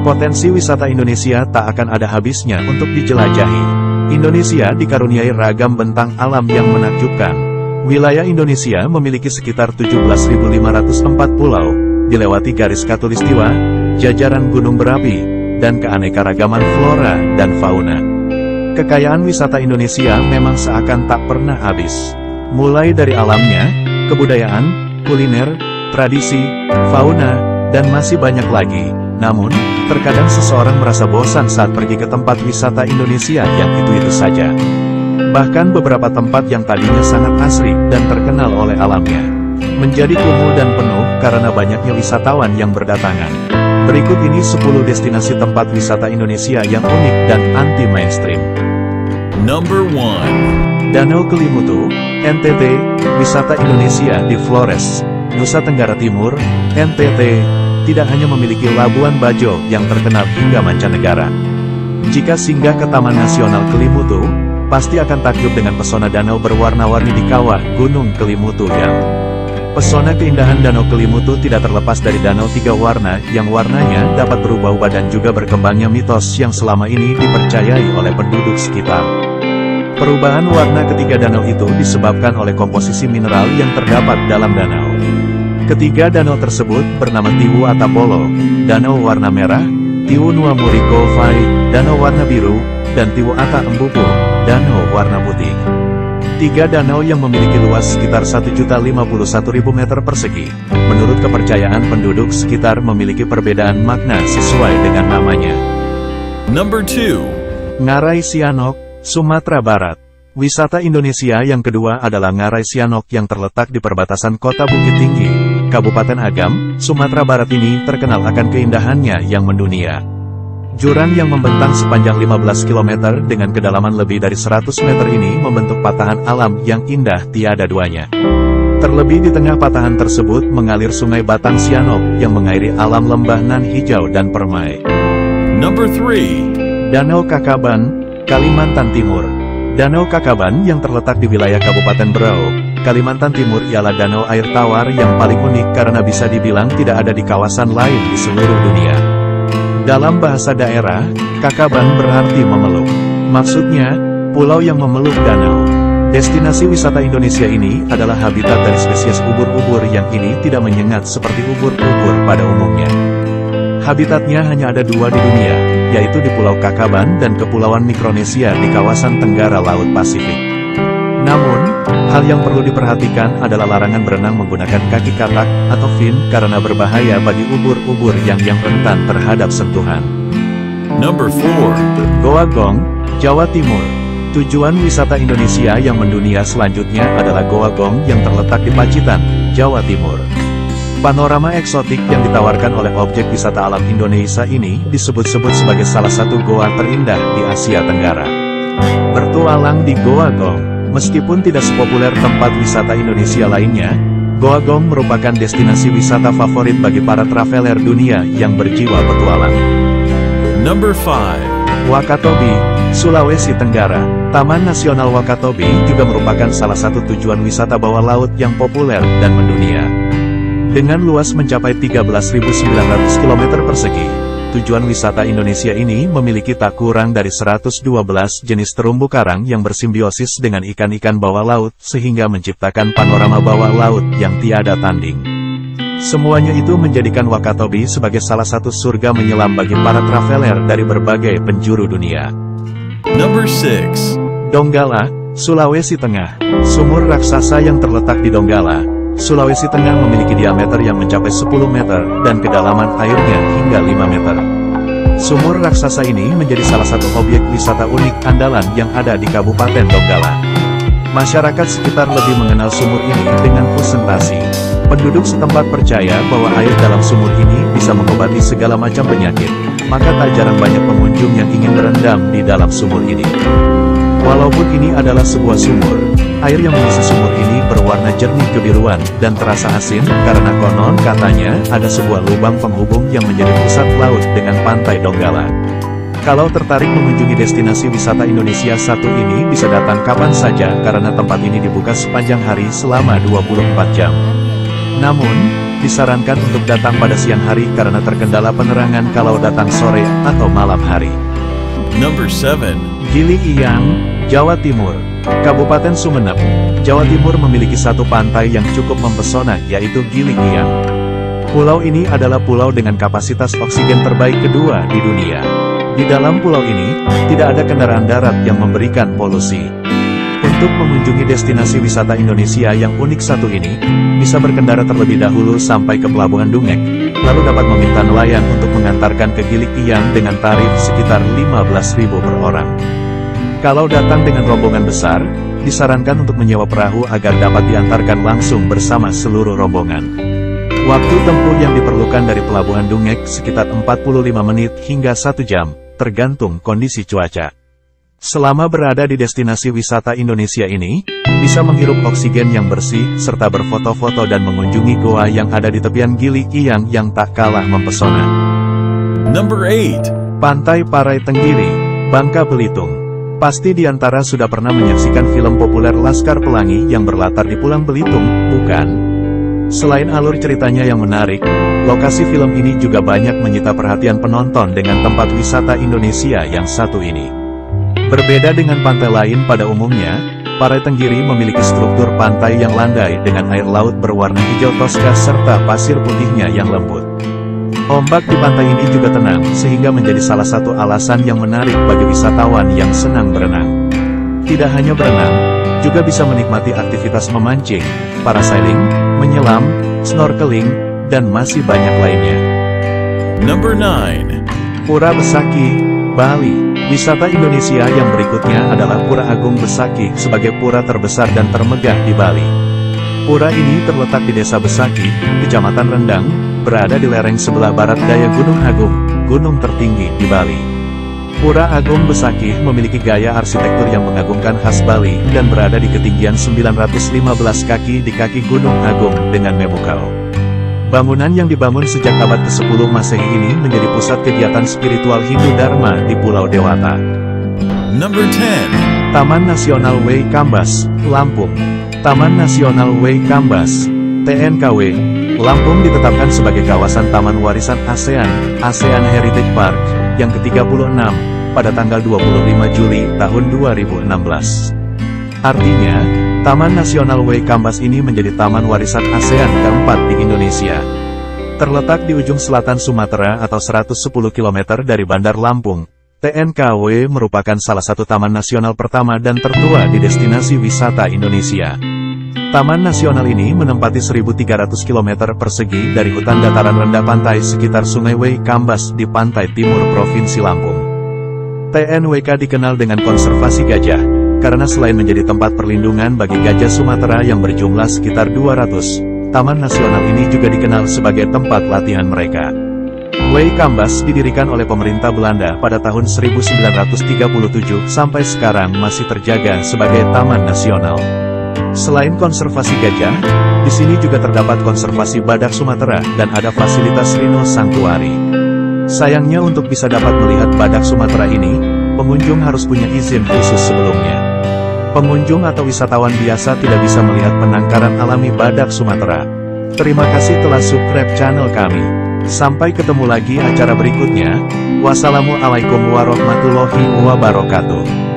Potensi wisata Indonesia tak akan ada habisnya untuk dijelajahi. Indonesia dikaruniai ragam bentang alam yang menakjubkan. Wilayah Indonesia memiliki sekitar 17.504 pulau, dilewati garis khatulistiwa, jajaran gunung berapi, dan keanekaragaman flora dan fauna. Kekayaan wisata Indonesia memang seakan tak pernah habis. Mulai dari alamnya, kebudayaan, kuliner, tradisi, fauna, dan masih banyak lagi. Namun, terkadang seseorang merasa bosan saat pergi ke tempat wisata Indonesia yang itu-itu saja. Bahkan beberapa tempat yang tadinya sangat asri dan terkenal oleh alamnya, menjadi kumuh dan penuh karena banyaknya wisatawan yang berdatangan. Berikut ini 10 destinasi tempat wisata Indonesia yang unik dan anti-mainstream. Number 1. Danau Kelimutu, NTT, wisata Indonesia di Flores, Nusa Tenggara Timur, NTT, tidak hanya memiliki Labuan Bajo yang terkenal hingga mancanegara. Jika singgah ke Taman Nasional Kelimutu, pasti akan takjub dengan pesona danau berwarna-warni di kawah Gunung Kelimutu yang pesona keindahan Danau Kelimutu tidak terlepas dari danau 3 warna yang warnanya dapat berubah-ubah dan juga berkembangnya mitos yang selama ini dipercayai oleh penduduk sekitar. Perubahan warna ketiga danau itu disebabkan oleh komposisi mineral yang terdapat dalam danau. Ketiga danau tersebut bernama Tiwu Atapolo, danau warna merah, Tiwu Nuamuriko Vai, danau warna biru, dan Tiwu Ata Embupu, danau warna putih. 3 danau yang memiliki luas sekitar 1.051.000 meter persegi. Menurut kepercayaan penduduk sekitar memiliki perbedaan makna sesuai dengan namanya. Number 2. Ngarai Sianok, Sumatera Barat. Wisata Indonesia yang kedua adalah Ngarai Sianok yang terletak di perbatasan kota Bukit Tinggi, Kabupaten Agam, Sumatera Barat ini terkenal akan keindahannya yang mendunia. Jurang yang membentang sepanjang 15 km dengan kedalaman lebih dari 100 meter ini membentuk patahan alam yang indah tiada duanya. Terlebih di tengah patahan tersebut mengalir sungai Batang Sianok yang mengairi alam lembah nan hijau dan permai. Number 3. Danau Kakaban, Kalimantan Timur. Danau Kakaban yang terletak di wilayah Kabupaten Berau, Kalimantan Timur ialah danau air tawar yang paling unik karena bisa dibilang tidak ada di kawasan lain di seluruh dunia. Dalam bahasa daerah, Kakaban berarti memeluk. Maksudnya, pulau yang memeluk danau. Destinasi wisata Indonesia ini adalah habitat dari spesies ubur-ubur yang ini tidak menyengat seperti ubur-ubur pada umumnya. Habitatnya hanya ada 2 di dunia, yaitu di Pulau Kakaban dan Kepulauan Mikronesia di kawasan Tenggara Laut Pasifik. Namun, hal yang perlu diperhatikan adalah larangan berenang menggunakan kaki katak atau fin karena berbahaya bagi ubur-ubur yang rentan terhadap sentuhan. Number 4. Goa Gong, Jawa Timur. Tujuan wisata Indonesia yang mendunia selanjutnya adalah Goa Gong yang terletak di Pacitan, Jawa Timur. Panorama eksotik yang ditawarkan oleh objek wisata alam Indonesia ini disebut-sebut sebagai salah satu goa terindah di Asia Tenggara. Bertualang di Goa Gong, meskipun tidak sepopuler tempat wisata Indonesia lainnya, Goa Gong merupakan destinasi wisata favorit bagi para traveler dunia yang berjiwa petualang. Number 5. Wakatobi, Sulawesi Tenggara. Taman Nasional Wakatobi juga merupakan salah satu tujuan wisata bawah laut yang populer dan mendunia. Dengan luas mencapai 13.900 km persegi, tujuan wisata Indonesia ini memiliki tak kurang dari 112 jenis terumbu karang yang bersimbiosis dengan ikan-ikan bawah laut sehingga menciptakan panorama bawah laut yang tiada tanding. Semuanya itu menjadikan Wakatobi sebagai salah satu surga menyelam bagi para traveler dari berbagai penjuru dunia. Number 6. Donggala, Sulawesi Tengah. Sumur raksasa yang terletak di Donggala, Sulawesi Tengah memiliki diameter yang mencapai 10 meter dan kedalaman airnya hingga 5 meter. Sumur raksasa ini menjadi salah satu objek wisata unik andalan yang ada di Kabupaten Donggala. Masyarakat sekitar lebih mengenal sumur ini dengan presentasi. Penduduk setempat percaya bahwa air dalam sumur ini bisa mengobati segala macam penyakit, maka tak jarang banyak pengunjung yang ingin berendam di dalam sumur ini. Walaupun ini adalah sebuah sumur, air yang mengisi sumur ini berwarna jernih kebiruan dan terasa asin karena konon katanya ada sebuah lubang penghubung yang menjadi pusat laut dengan pantai Donggala. Kalau tertarik mengunjungi destinasi wisata Indonesia satu ini bisa datang kapan saja karena tempat ini dibuka sepanjang hari selama 24 jam. Namun, disarankan untuk datang pada siang hari karena terkendala penerangan kalau datang sore atau malam hari. Number 7. Gili Iyang, Jawa Timur. Kabupaten Sumeneb, Jawa Timur memiliki satu pantai yang cukup mempesona yaitu Gili Iyang. Pulau ini adalah pulau dengan kapasitas oksigen terbaik kedua di dunia. Di dalam pulau ini, tidak ada kendaraan darat yang memberikan polusi. Untuk mengunjungi destinasi wisata Indonesia yang unik satu ini, bisa berkendara terlebih dahulu sampai ke Pelabuhan Dungek, lalu dapat meminta nelayan untuk mengantarkan ke Gili Iyang dengan tarif sekitar 15.000 per orang. Kalau datang dengan rombongan besar, disarankan untuk menyewa perahu agar dapat diantarkan langsung bersama seluruh rombongan. Waktu tempuh yang diperlukan dari Pelabuhan Dungek sekitar 45 menit hingga 1 jam, tergantung kondisi cuaca. Selama berada di destinasi wisata Indonesia ini, bisa menghirup oksigen yang bersih, serta berfoto-foto dan mengunjungi goa yang ada di tepian Gili Iyang yang tak kalah mempesona. Number 8. Pantai Parai Tenggiri, Bangka Belitung. Pasti di antara sudah pernah menyaksikan film populer Laskar Pelangi yang berlatar di Pulau Belitung, bukan? Selain alur ceritanya yang menarik, lokasi film ini juga banyak menyita perhatian penonton dengan tempat wisata Indonesia yang satu ini. Berbeda dengan pantai lain pada umumnya, Parai Tenggiri memiliki struktur pantai yang landai dengan air laut berwarna hijau toska serta pasir putihnya yang lembut. Ombak di pantai ini juga tenang, sehingga menjadi salah satu alasan yang menarik bagi wisatawan yang senang berenang. Tidak hanya berenang, juga bisa menikmati aktivitas memancing, parasailing, menyelam, snorkeling, dan masih banyak lainnya. Number 9. Pura Besaki, Bali. Wisata Indonesia yang berikutnya adalah Pura Agung Besaki sebagai pura terbesar dan termegah di Bali. Pura ini terletak di Desa Besaki, Kecamatan Rendang, berada di lereng sebelah barat daya Gunung Agung, gunung tertinggi di Bali. Pura Agung Besaki memiliki gaya arsitektur yang mengagumkan khas Bali dan berada di ketinggian 915 kaki di kaki Gunung Agung dengan memukau. Bangunan yang dibangun sejak abad ke-10 Masehi ini menjadi pusat kegiatan spiritual Hindu Dharma di Pulau Dewata. Number 10. Taman Nasional Way Kambas, Lampung. Taman Nasional Way Kambas, TNKW, Lampung ditetapkan sebagai kawasan Taman Warisan ASEAN, ASEAN Heritage Park, yang ke-36, pada tanggal 25 Juli tahun 2016. Artinya, Taman Nasional Way Kambas ini menjadi taman warisan ASEAN keempat di Indonesia. Terletak di ujung selatan Sumatera atau 110 km dari Bandar Lampung, TNKW merupakan salah satu taman nasional pertama dan tertua di destinasi wisata Indonesia. Taman nasional ini menempati 1.300 km persegi dari hutan dataran rendah pantai sekitar Sungai Way Kambas di pantai timur Provinsi Lampung. TNWK dikenal dengan konservasi gajah, karena selain menjadi tempat perlindungan bagi gajah Sumatera yang berjumlah sekitar 200, Taman Nasional ini juga dikenal sebagai tempat latihan mereka. Way Kambas didirikan oleh pemerintah Belanda pada tahun 1937 sampai sekarang masih terjaga sebagai taman nasional. Selain konservasi gajah, di sini juga terdapat konservasi badak Sumatera dan ada fasilitas Rhino Sanctuary. Sayangnya untuk bisa dapat melihat badak Sumatera ini, pengunjung harus punya izin khusus sebelumnya. Pengunjung atau wisatawan biasa tidak bisa melihat penangkaran alami badak Sumatera. Terima kasih telah subscribe channel kami. Sampai ketemu lagi acara berikutnya. Wassalamualaikum warahmatullahi wabarakatuh.